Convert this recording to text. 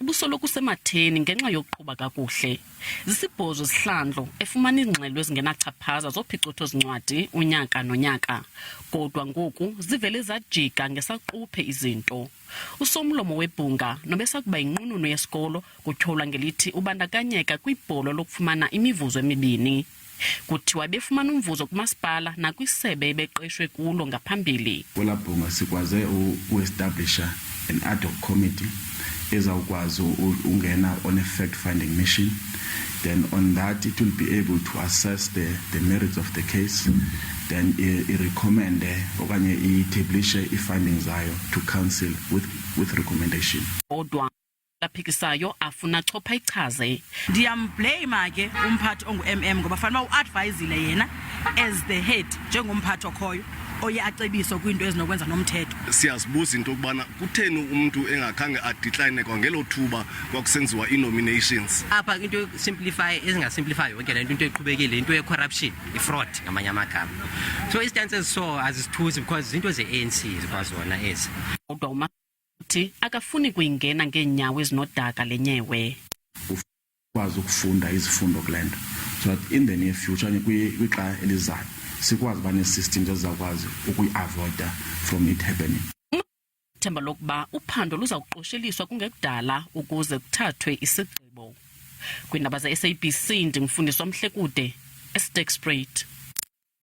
ubusoloko usematheni ngenxa yokuqhuba kakuhle. Zisibhozo zihlandlo efumana ingxelo ezingenachaphaza zophicotho zincwadi unyaka nonyaka. Kodwa ngoku zivele zajika ngesaquphe izinto. Usomlomo webhunga nobesakuba inqununu yesikolo kutyholwa ngelithi ubandakanyeka kwibholo lokufumana imivuzo emibini. Kuthiwa befumana umvuzo kumasipala nakwisebe beqeshwe kulo ngaphambili. Kwelabhunga sikwaze uestablisha an ad hoc committee ezawukwazi ungena on a fact-finding mission. Then on that it will be able to assess the merits of the case. Then recommend okanye itablishe i-findings zayo to council with recommendation. Odwa aphikisayo afuna chopha ichaze. Ndiyamblame ke umphathi ongu-MM ngoba fanele uadvisile yena as the head njengomphathi okhoyo oye acebiso kwinto ezinokwenza nomthetho. Siyazibuza into ukubana kutheni umuntu engakhange adecline kwangelo thuba kwakusenziwa i-nominations. Apha into simplify ezingasimplify yonke le into eqhubekile into ye-corruption, i-fraud ngamanye amagama. So istances so azisithusi because into ze-ANC zikwazona ezi. Kodwa uthi akafuni kuyingena ngeenyawo ezinodaka lenyewe. Ukwazi ukufunda izifundo kulento so that in the near future kwixa elizayo sikwazi bane systems ezizakwazi ukuyi-avoida from it happening. Themba lokuba uphando luza kuqosheliswa kungekudala ukuze kuthathwe isigqibo. Kwiindaba ze-SABC ndingumfundisi wamhlekude eStekspruit.